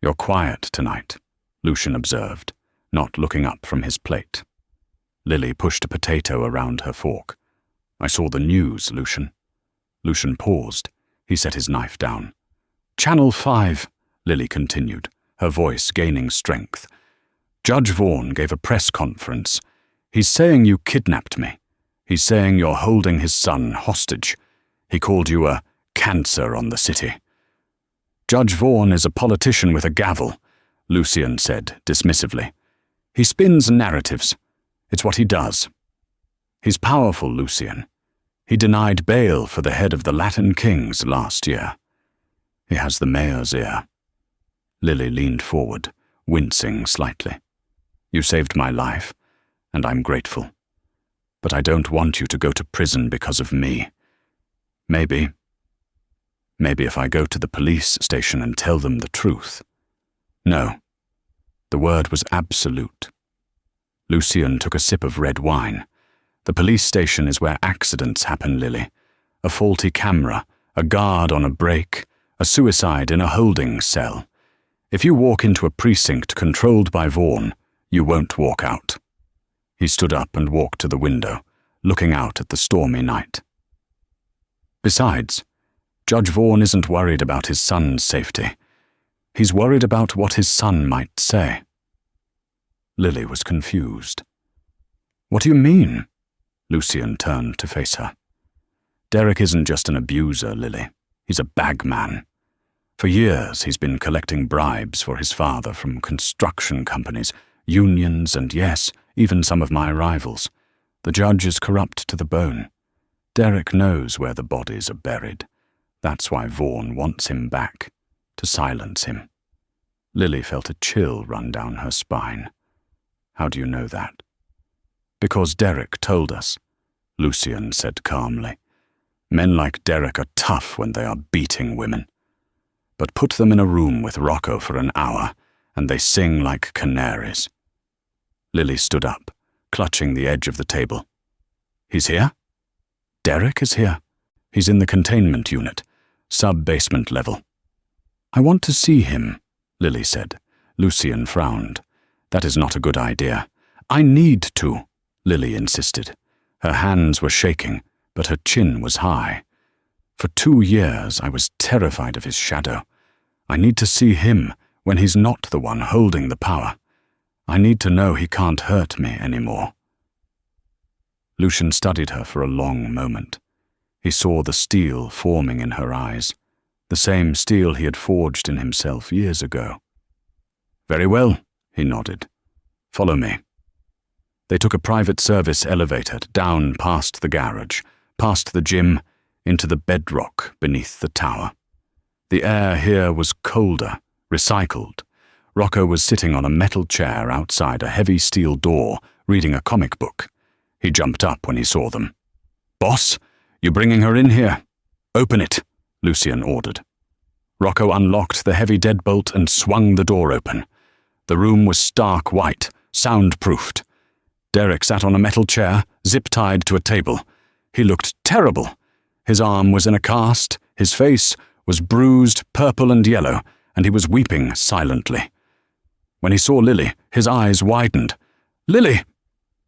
"You're quiet tonight," Lucian observed, not looking up from his plate. Lily pushed a potato around her fork. I saw the news, Lucian. Lucian paused. He set his knife down. Channel 5, Lily continued, her voice gaining strength. Judge Vaughan gave a press conference. He's saying you kidnapped me. He's saying you're holding his son hostage. He called you a cancer on the city. Judge Vaughan is a politician with a gavel, Lucian said dismissively. He spins narratives. It's what he does. He's powerful, Lucian. He denied bail for the head of the Latin kings last year. He has the mayor's ear. Lily leaned forward, wincing slightly. You saved my life, and I'm grateful. But I don't want you to go to prison because of me. Maybe if I go to the police station and tell them the truth. No. The word was absolute. Lucian took a sip of red wine. The police station is where accidents happen, Lily. A faulty camera, a guard on a break, a suicide in a holding cell. If you walk into a precinct controlled by Vaughan, you won't walk out. He stood up and walked to the window, looking out at the stormy night. Besides, Judge Vaughan isn't worried about his son's safety. He's worried about what his son might say. Lily was confused. What do you mean? Lucian turned to face her. Derek isn't just an abuser, Lily. He's a bagman. For years he's been collecting bribes for his father from construction companies, unions, and yes, even some of my rivals. The judge is corrupt to the bone. Derek knows where the bodies are buried. That's why Vaughan wants him back, to silence him. Lily felt a chill run down her spine. How do you know that? Because Derek told us, Lucian said calmly. Men like Derek are tough when they are beating women. But put them in a room with Rocco for an hour, and they sing like canaries. Lily stood up, clutching the edge of the table. He's here? Derek is here. He's in the containment unit, sub-basement level. I want to see him, Lily said. Lucian frowned. That is not a good idea. I need to, Lily insisted. Her hands were shaking, but her chin was high. For 2 years I was terrified of his shadow. I need to see him when he's not the one holding the power. I need to know he can't hurt me anymore. Lucian studied her for a long moment. He saw the steel forming in her eyes, the same steel he had forged in himself years ago. Very well, he nodded. Follow me. They took a private service elevator down past the garage, past the gym, into the bedrock beneath the tower. The air here was colder, recycled. Rocco was sitting on a metal chair outside a heavy steel door, reading a comic book. He jumped up when he saw them. Boss, you bringing her in here? Open it, Lucian ordered. Rocco unlocked the heavy deadbolt and swung the door open. The room was stark white, soundproofed. Derek sat on a metal chair, zip-tied to a table. He looked terrible. His arm was in a cast, his face was bruised, purple and yellow, and he was weeping silently. When he saw Lily, his eyes widened. Lily!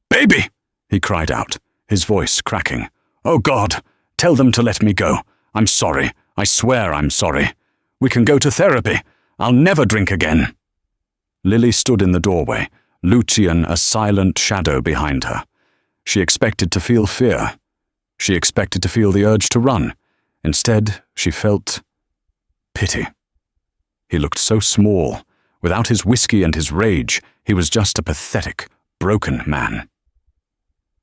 Baby! He cried out, his voice cracking. Oh God, tell them to let me go. I'm sorry. I swear I'm sorry. We can go to therapy. I'll never drink again. Lily stood in the doorway, Lucian a silent shadow behind her. She expected to feel fear. She expected to feel the urge to run. Instead, she felt pity. He looked so small. Without his whiskey and his rage, he was just a pathetic, broken man.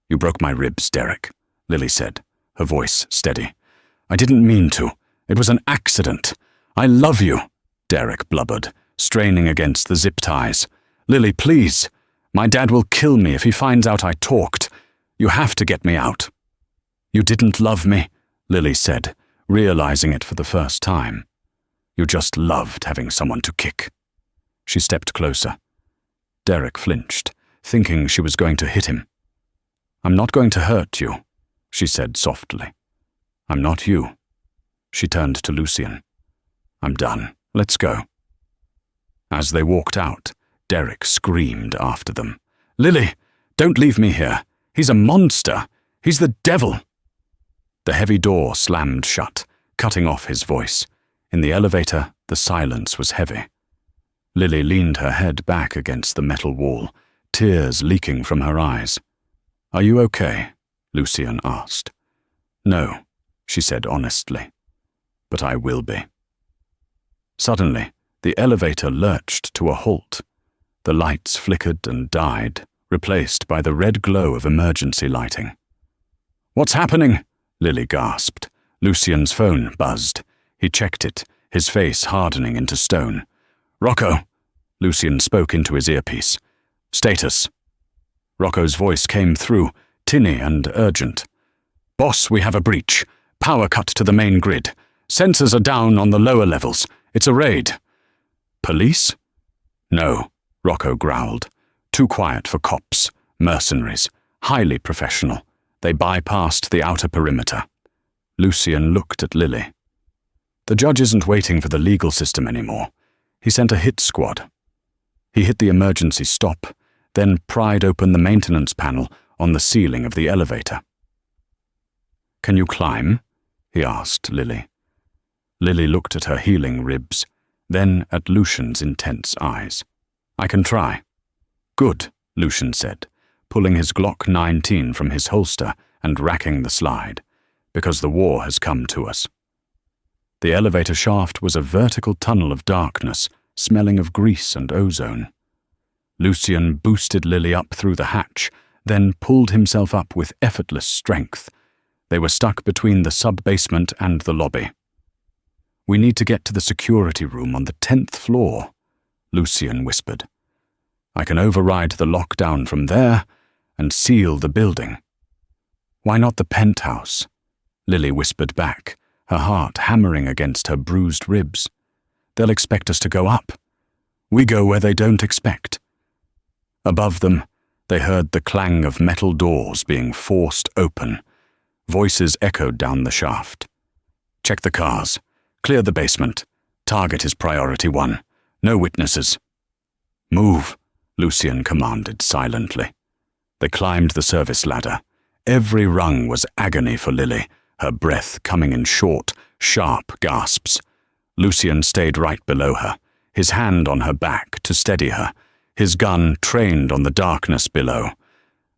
You broke my ribs, Derek, Lily said, her voice steady. I didn't mean to. It was an accident. I love you, Derek blubbered, straining against the zip ties. Lily, please. My dad will kill me if he finds out I talked. You have to get me out. You didn't love me, Lily said, realizing it for the first time. You just loved having someone to kick. She stepped closer. Derek flinched, thinking she was going to hit him. I'm not going to hurt you, she said softly. I'm not you. She turned to Lucian. I'm done. Let's go. As they walked out, Derek screamed after them. Lily, Don't leave me here. He's a monster. He's the devil." The heavy door slammed shut, cutting off his voice. In the elevator, the silence was heavy. Lily leaned her head back against the metal wall, tears leaking from her eyes. "Are you okay?" Lucien asked. "No," she said honestly. "But I will be." Suddenly, the elevator lurched to a halt. The lights flickered and died, replaced by the red glow of emergency lighting. "What's happening?" Lily gasped. Lucien's phone buzzed. He checked it, his face hardening into stone. "Rocco," Lucien spoke into his earpiece. "Status." Rocco's voice came through, tinny and urgent. "Boss, we have a breach. Power cut to the main grid. Sensors are down on the lower levels. It's a raid." "Police?" "No," Rocco growled. "Too quiet for cops. Mercenaries. Highly professional. They bypassed the outer perimeter." Lucien looked at Lily. "The judge isn't waiting for the legal system anymore. He sent a hit squad." He hit the emergency stop, then pried open the maintenance panel on the ceiling of the elevator. "Can you climb?" he asked Lily. Lily looked at her healing ribs, then at Lucien's intense eyes. "I can try." "Good," Lucien said, pulling his Glock 19 from his holster and racking the slide, "because the war has come to us." The elevator shaft was a vertical tunnel of darkness, smelling of grease and ozone. Lucien boosted Lily up through the hatch, then pulled himself up with effortless strength. They were stuck between the sub-basement and the lobby. "We need to get to the security room on the 10th floor," Lucien whispered. "I can override the lockdown from there and seal the building." "Why not the penthouse?" Lily whispered back, her heart hammering against her bruised ribs. "They'll expect us to go up. We go where they don't expect." Above them, they heard the clang of metal doors being forced open. Voices echoed down the shaft. "Check the cars. Clear the basement. Target is priority 1. No witnesses." "Move," Lucien commanded silently. They climbed the service ladder. Every rung was agony for Lily, her breath coming in short, sharp gasps. Lucien stayed right below her, his hand on her back to steady her, his gun trained on the darkness below.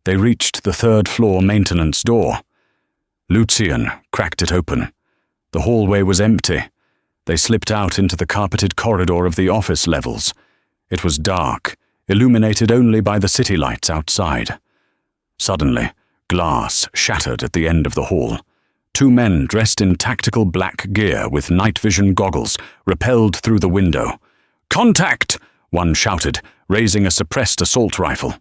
They reached the 3rd floor maintenance door. Lucien cracked it open. The hallway was empty. They slipped out into the carpeted corridor of the office levels. It was dark, illuminated only by the city lights outside. Suddenly, glass shattered at the end of the hall. 2 men dressed in tactical black gear with night vision goggles rappelled through the window. "Contact!" one shouted, raising a suppressed assault rifle.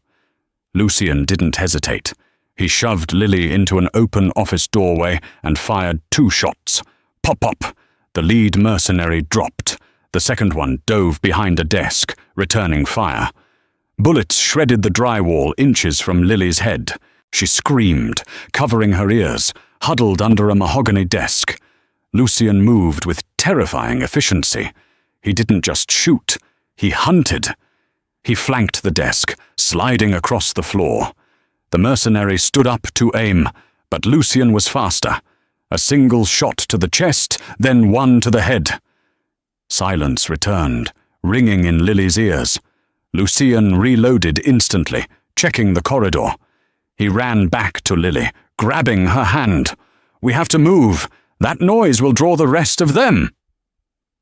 Lucien didn't hesitate. He shoved Lily into an open office doorway and fired 2 shots. Pop, pop. The lead mercenary dropped. The second one dove behind a desk, returning fire. Bullets shredded the drywall inches from Lily's head. She screamed, covering her ears, huddled under a mahogany desk. Lucien moved with terrifying efficiency. He didn't just shoot, he hunted. He flanked the desk, sliding across the floor. The mercenary stood up to aim, but Lucien was faster. A single shot to the chest, then one to the head. Silence returned, ringing in Lily's ears. Lucien reloaded instantly, checking the corridor. He ran back to Lily, grabbing her hand. "We have to move. That noise will draw the rest of them."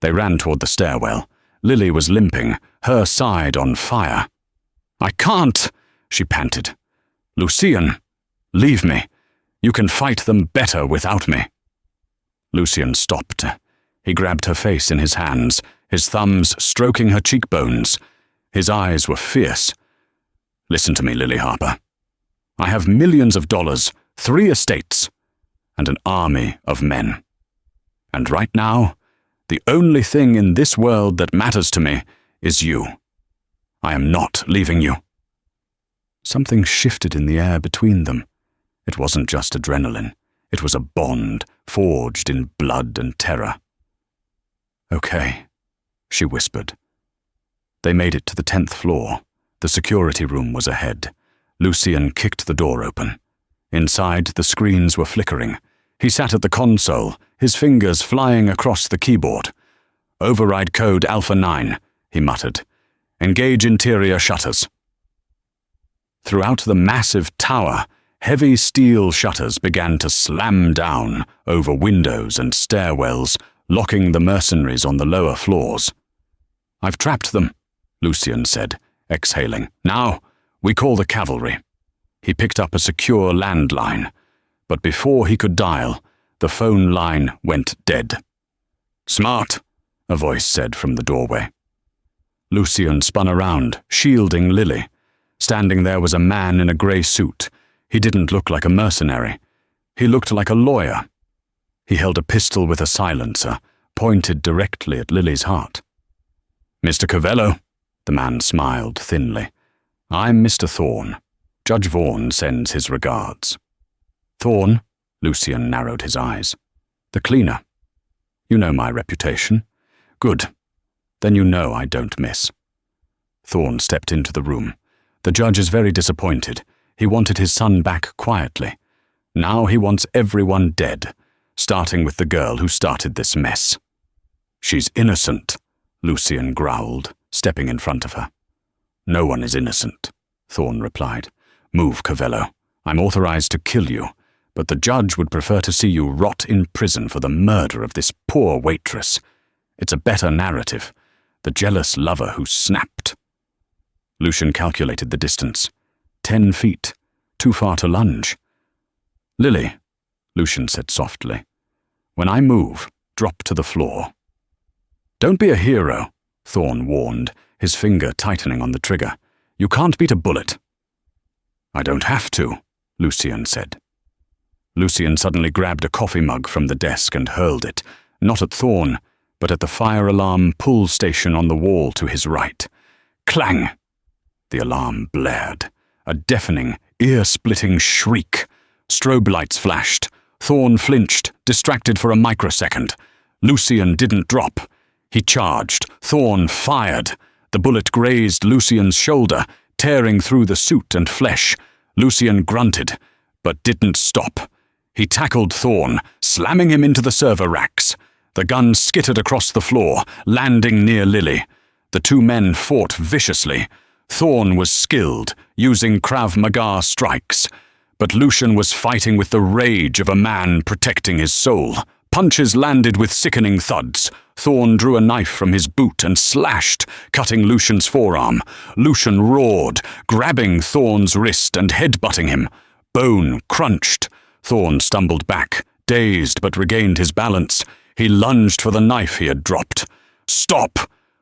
They ran toward the stairwell. Lily was limping, her side on fire. "I can't," she panted. "Lucien, leave me. You can fight them better without me." Lucien stopped. He grabbed her face in his hands, his thumbs stroking her cheekbones. His eyes were fierce. "Listen to me, Lily Harper. I have millions of dollars, 3 estates, and an army of men. And right now, the only thing in this world that matters to me is you. I am not leaving you." Something shifted in the air between them. It wasn't just adrenaline. It was a bond, forged in blood and terror. "Okay," she whispered. They made it to the 10th floor. The security room was ahead. Lucian kicked the door open. Inside, the screens were flickering. He sat at the console, his fingers flying across the keyboard. "Override code Alpha 9, he muttered. "Engage interior shutters." Throughout the massive tower, heavy steel shutters began to slam down over windows and stairwells, locking the mercenaries on the lower floors. "I've trapped them," Lucian said, exhaling. "Now, we call the cavalry." He picked up a secure landline, but before he could dial, the phone line went dead. "Smart," a voice said from the doorway. Lucian spun around, shielding Lily. Standing there was a man in a grey suit. He didn't look like a mercenary. He looked like a lawyer. He held a pistol with a silencer, pointed directly at Lily's heart. "Mr. Covello," the man smiled thinly. "I'm Mr. Thorne. Judge Vaughan sends his regards." "Thorne?" Lucian narrowed his eyes. "The cleaner. You know my reputation. Good. Then you know I don't miss." Thorne stepped into the room. "The judge is very disappointed. He wanted his son back quietly. Now he wants everyone dead, starting with the girl who started this mess." "She's innocent," Lucian growled, stepping in front of her. "No one is innocent," Thorne replied. "Move, Covello. I'm authorized to kill you, but the judge would prefer to see you rot in prison for the murder of this poor waitress. It's a better narrative. The jealous lover who snapped." Lucian calculated the distance. 10 feet. Too far to lunge. "Lily," Lucian said softly, "when I move, drop to the floor." "Don't be a hero," Thorne warned, his finger tightening on the trigger. "You can't beat a bullet." "I don't have to," Lucian said. Lucian suddenly grabbed a coffee mug from the desk and hurled it, not at Thorne, but at the fire alarm pull station on the wall to his right. Clang! The alarm blared. A deafening, ear-splitting shriek. Strobe lights flashed. Thorne flinched, distracted for a microsecond. Lucian didn't drop. He charged. Thorne fired. The bullet grazed Lucian's shoulder, tearing through the suit and flesh. Lucian grunted, but didn't stop. He tackled Thorne, slamming him into the server racks. The gun skittered across the floor, landing near Lily. The two men fought viciously. Thorne was skilled, using Krav Maga strikes, but Lucian was fighting with the rage of a man protecting his soul. Punches landed with sickening thuds. Thorne drew a knife from his boot and slashed, cutting Lucian's forearm. Lucian roared, grabbing Thorne's wrist and headbutting him. Bone crunched. Thorne stumbled back, dazed but regained his balance. He lunged for the knife he had dropped. "Stop!"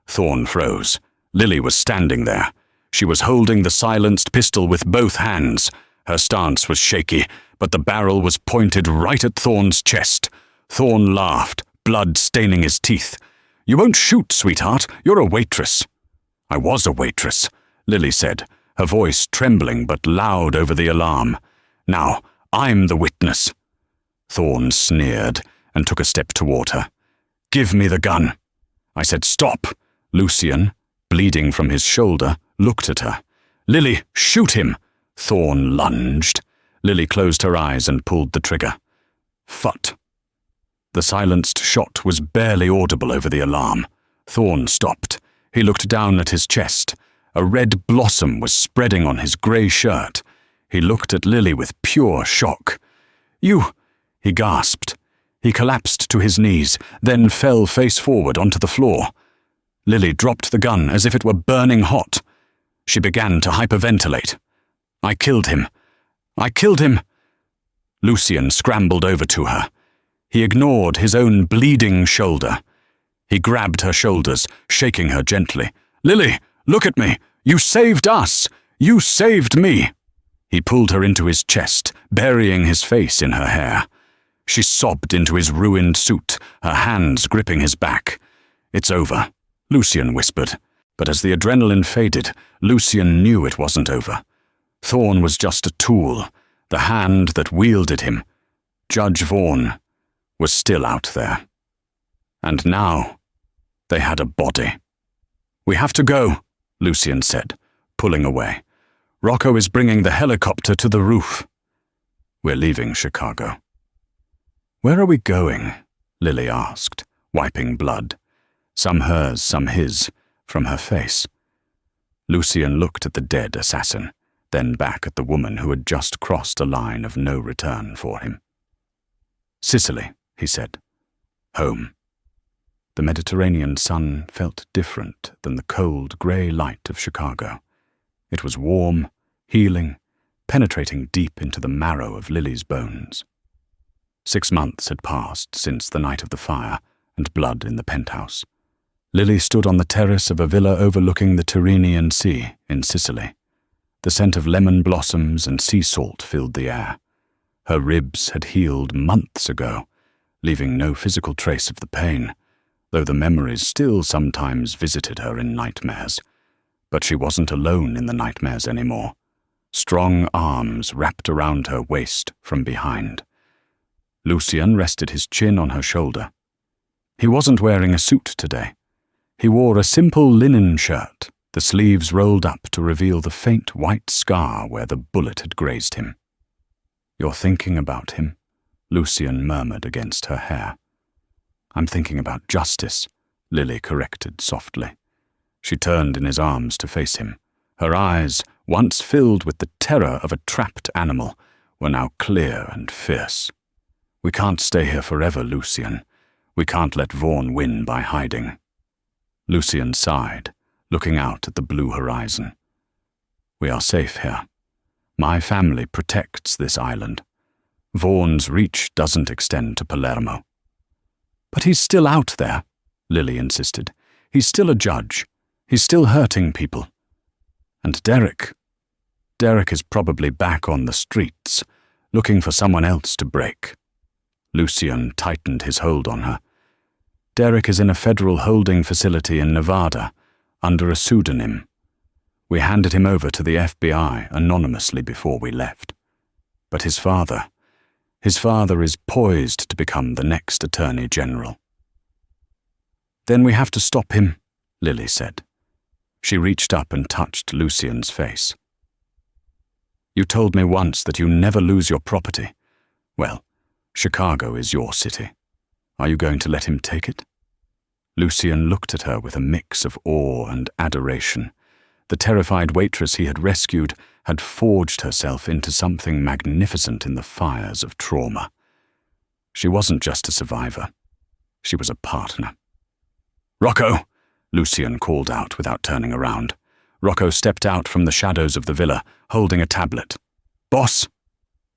Thorne froze. Lily was standing there. She was holding the silenced pistol with both hands. Her stance was shaky, but the barrel was pointed right at Thorne's chest. Thorne laughed, blood staining his teeth. "You won't shoot, sweetheart. You're a waitress." "I was a waitress," Lily said, her voice trembling but loud over the alarm. "Now, I'm the witness." Thorne sneered and took a step toward her. "Give me the gun." I said, "Stop." Lucian, bleeding from his shoulder, looked at her. "Lily, shoot him." Thorne lunged. Lily closed her eyes and pulled the trigger. Phut. The silenced shot was barely audible over the alarm. Thorne stopped. He looked down at his chest. A red blossom was spreading on his grey shirt. He looked at Lily with pure shock. "You," he gasped. He collapsed to his knees, then fell face forward onto the floor. Lily dropped the gun as if it were burning hot. She began to hyperventilate. "I killed him. I killed him." Lucian scrambled over to her. He ignored his own bleeding shoulder. He grabbed her shoulders, shaking her gently. "Lily, look at me. You saved us. You saved me." He pulled her into his chest, burying his face in her hair. She sobbed into his ruined suit, her hands gripping his back. "It's over," Lucian whispered. But as the adrenaline faded, Lucian knew it wasn't over. Thorne was just a tool, the hand that wielded him. Judge Vaughan was still out there. And now they had a body. "We have to go," Lucian said, pulling away. Rocco is bringing the helicopter to the roof. We're leaving Chicago. Where are we going? Lily asked, wiping blood, some hers, some his, from her face. Lucien looked at the dead assassin, then back at the woman who had just crossed a line of no return for him. Sicily, he said. Home. The Mediterranean sun felt different than the cold, grey light of Chicago. It was warm, healing, penetrating deep into the marrow of Lily's bones. 6 months had passed since the night of the fire and blood in the penthouse. Lily stood on the terrace of a villa overlooking the Tyrrhenian Sea in Sicily. The scent of lemon blossoms and sea salt filled the air. Her ribs had healed months ago, leaving no physical trace of the pain, though the memories still sometimes visited her in nightmares. But she wasn't alone in the nightmares anymore. Strong arms wrapped around her waist from behind. Lucien rested his chin on her shoulder. He wasn't wearing a suit today. He wore a simple linen shirt, the sleeves rolled up to reveal the faint white scar where the bullet had grazed him. You're thinking about him, Lucien murmured against her hair. I'm thinking about justice, Lily corrected softly. She turned in his arms to face him. Her eyes, once filled with the terror of a trapped animal, were now clear and fierce. We can't stay here forever, Lucien. We can't let Vaughan win by hiding. Lucien sighed, looking out at the blue horizon. We are safe here. My family protects this island. Vaughan's reach doesn't extend to Palermo. But he's still out there, Lily insisted. He's still a judge. He's still hurting people. And Derek is probably back on the streets, looking for someone else to break. Lucien tightened his hold on her. Derek is in a federal holding facility in Nevada, under a pseudonym. We handed him over to the FBI anonymously before we left. But his father is poised to become the next Attorney General. Then we have to stop him, Lily said. She reached up and touched Lucien's face. You told me once that you never lose your property. Well, Chicago is your city. Are you going to let him take it? Lucien looked at her with a mix of awe and adoration. The terrified waitress he had rescued had forged herself into something magnificent in the fires of trauma. She wasn't just a survivor. She was a partner. Rocco! Lucien called out without turning around. Rocco stepped out from the shadows of the villa, holding a tablet. Boss!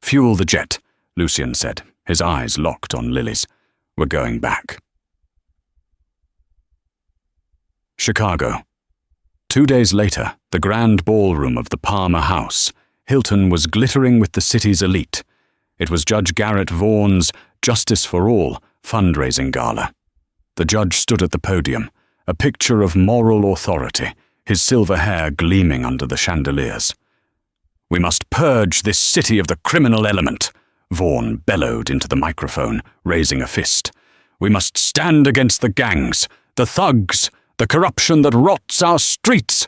Fuel the jet, Lucien said, his eyes locked on Lily's. We're going back. Chicago. 2 days later, the grand ballroom of the Palmer House, Hilton was glittering with the city's elite. It was Judge Garrett Vaughan's Justice for All fundraising gala. The judge stood at the podium, a picture of moral authority, his silver hair gleaming under the chandeliers. We must purge this city of the criminal element, Vaughan bellowed into the microphone, raising a fist. We must stand against the gangs, the thugs, the corruption that rots our streets.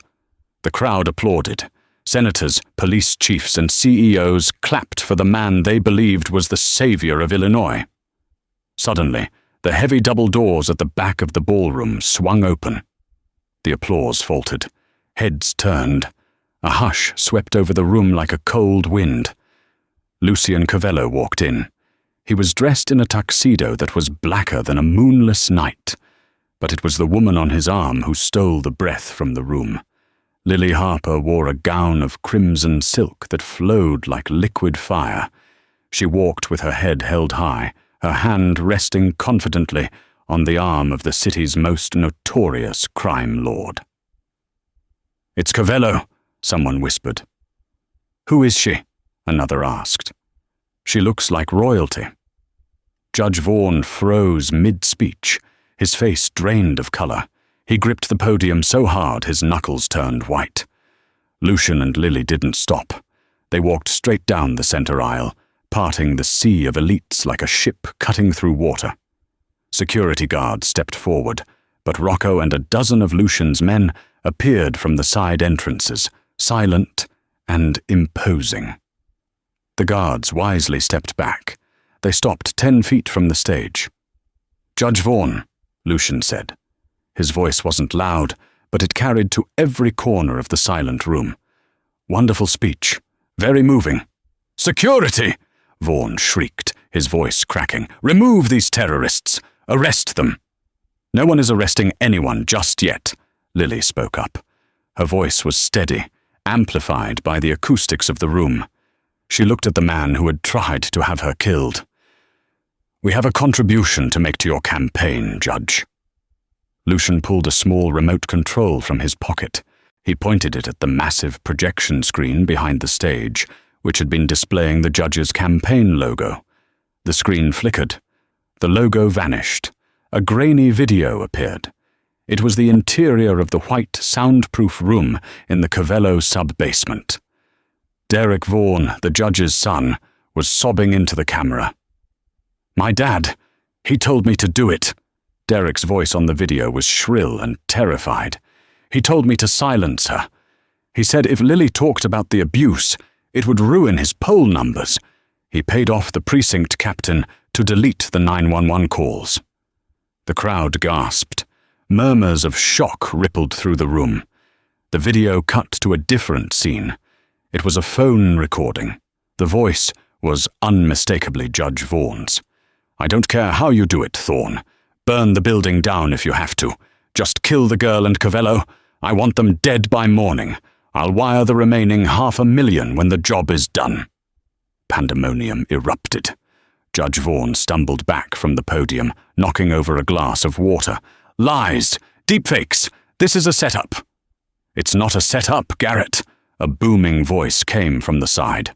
The crowd applauded. Senators, police chiefs, and CEOs clapped for the man they believed was the savior of Illinois. Suddenly, the heavy double doors at the back of the ballroom swung open. The applause faltered. Heads turned. A hush swept over the room like a cold wind. Lucien Covello walked in. He was dressed in a tuxedo that was blacker than a moonless night. But it was the woman on his arm who stole the breath from the room. Lily Harper wore a gown of crimson silk that flowed like liquid fire. She walked with her head held high, her hand resting confidently on the arm of the city's most notorious crime lord. It's Covello, someone whispered. Who is she? Another asked. She looks like royalty. Judge Vaughan froze mid-speech, his face drained of color. He gripped the podium so hard his knuckles turned white. Lucien and Lily didn't stop. They walked straight down the center aisle, parting the sea of elites like a ship cutting through water. Security guards stepped forward, but Rocco and a dozen of Lucien's men appeared from the side entrances, silent and imposing. The guards wisely stepped back. They stopped 10 feet from the stage. "Judge Vaughan," Lucian said. His voice wasn't loud, but it carried to every corner of the silent room. "Wonderful speech. Very moving." "Security!" Vaughan shrieked, his voice cracking. "Remove these terrorists! Arrest them!" "No one is arresting anyone just yet," Lily spoke up. Her voice was steady, amplified by the acoustics of the room. She looked at the man who had tried to have her killed. "We have a contribution to make to your campaign, Judge." Lucian pulled a small remote control from his pocket. He pointed it at the massive projection screen behind the stage, which had been displaying the judge's campaign logo. The screen flickered. The logo vanished. A grainy video appeared. It was the interior of the white, soundproof room in the Covello sub-basement. Derek Vaughan, the judge's son, was sobbing into the camera. "My dad, he told me to do it." Derek's voice on the video was shrill and terrified. "He told me to silence her. He said if Lily talked about the abuse, it would ruin his poll numbers. He paid off the precinct captain to delete the 911 calls." The crowd gasped. Murmurs of shock rippled through the room. The video cut to a different scene. It was a phone recording. The voice was unmistakably Judge Vaughan's. "I don't care how you do it, Thorne. Burn the building down if you have to. Just kill the girl and Covello. I want them dead by morning. I'll wire the remaining $500,000 when the job is done." Pandemonium erupted. Judge Vaughan stumbled back from the podium, knocking over a glass of water. "Lies! Deepfakes! This is a setup!" "It's not a setup, Garrett!" A booming voice came from the side.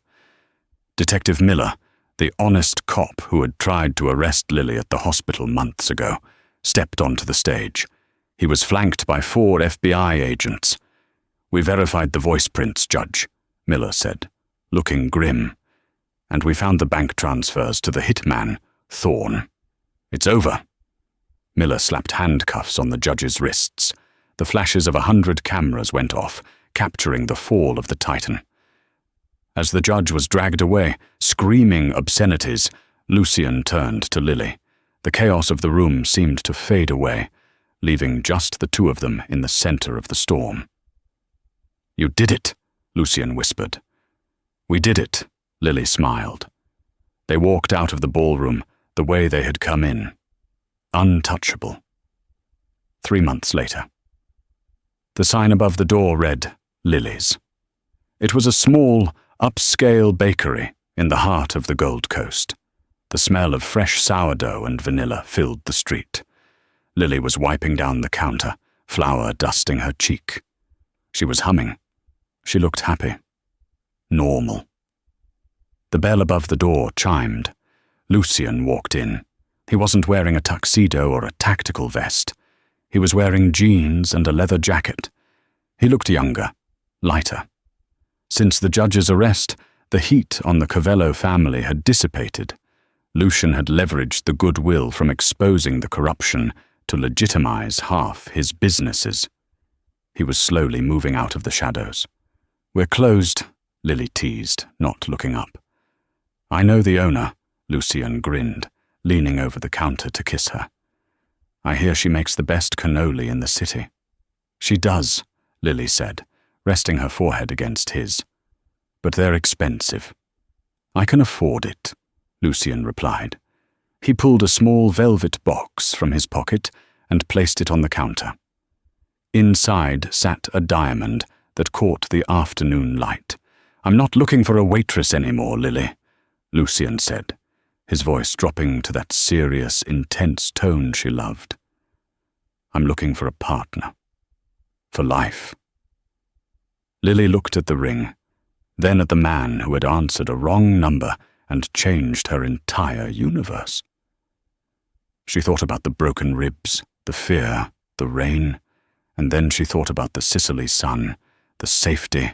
Detective Miller, the honest cop who had tried to arrest Lily at the hospital months ago, stepped onto the stage. He was flanked by 4 FBI agents. "We verified the voice prints, Judge," Miller said, looking grim. "And we found the bank transfers to the hitman, Thorne. It's over." Miller slapped handcuffs on the judge's wrists. The flashes of 100 cameras went off, capturing the fall of the Titan. As the judge was dragged away, screaming obscenities, Lucian turned to Lily. The chaos of the room seemed to fade away, leaving just the two of them in the center of the storm. "You did it," Lucian whispered. "We did it," Lily smiled. They walked out of the ballroom the way they had come in. Untouchable. 3 months later. The sign above the door read, Lily's. It was a small, upscale bakery in the heart of the Gold Coast. The smell of fresh sourdough and vanilla filled the street. Lily was wiping down the counter, flour dusting her cheek. She was humming. She looked happy. Normal. The bell above the door chimed. Lucian walked in. He wasn't wearing a tuxedo or a tactical vest. He was wearing jeans and a leather jacket. He looked younger, lighter. Since the judge's arrest, the heat on the Covello family had dissipated. Lucian had leveraged the goodwill from exposing the corruption to legitimize half his businesses. He was slowly moving out of the shadows. "We're closed," Lily teased, not looking up. "I know the owner," Lucian grinned, leaning over the counter to kiss her. "I hear she makes the best cannoli in the city." "She does," Lily said, resting her forehead against his. "But they're expensive." "I can afford it," Lucian replied. He pulled a small velvet box from his pocket and placed it on the counter. Inside sat a diamond that caught the afternoon light. "I'm not looking for a waitress anymore, Lily," Lucian said, his voice dropping to that serious, intense tone she loved. "I'm looking for a partner. For life." Lily looked at the ring, then at the man who had answered a wrong number and changed her entire universe. She thought about the broken ribs, the fear, the rain, and then she thought about the Sicily sun, the safety,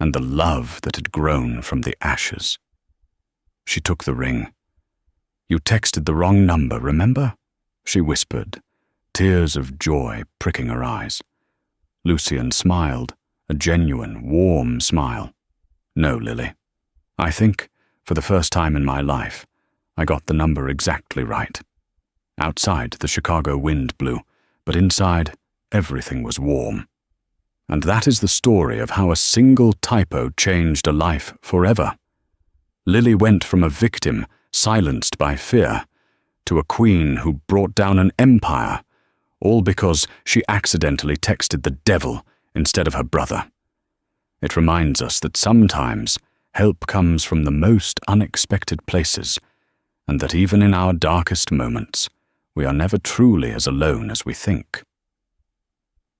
and the love that had grown from the ashes. She took the ring. "You texted the wrong number, remember?" she whispered, tears of joy pricking her eyes. Lucian smiled, a genuine, warm smile. No, Lily. I think, for the first time in my life, I got the number exactly right. Outside, the Chicago wind blew, but inside, everything was warm. And that is the story of how a single typo changed a life forever. Lily went from a victim silenced by fear to a queen who brought down an empire, all because she accidentally texted the devil instead of her brother. It reminds us that sometimes help comes from the most unexpected places, and that even in our darkest moments, we are never truly as alone as we think.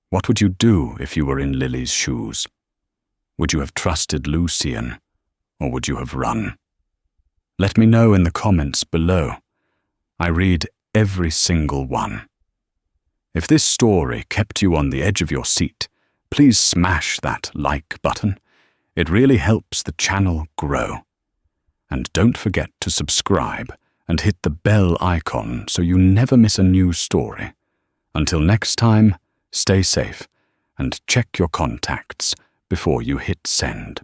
What would you do if you were in Lily's shoes? Would you have trusted Lucien, or would you have run? Let me know in the comments below. I read every single one. If this story kept you on the edge of your seat, please smash that like button. It really helps the channel grow. And don't forget to subscribe and hit the bell icon so you never miss a new story. Until next time, stay safe and check your contacts before you hit send.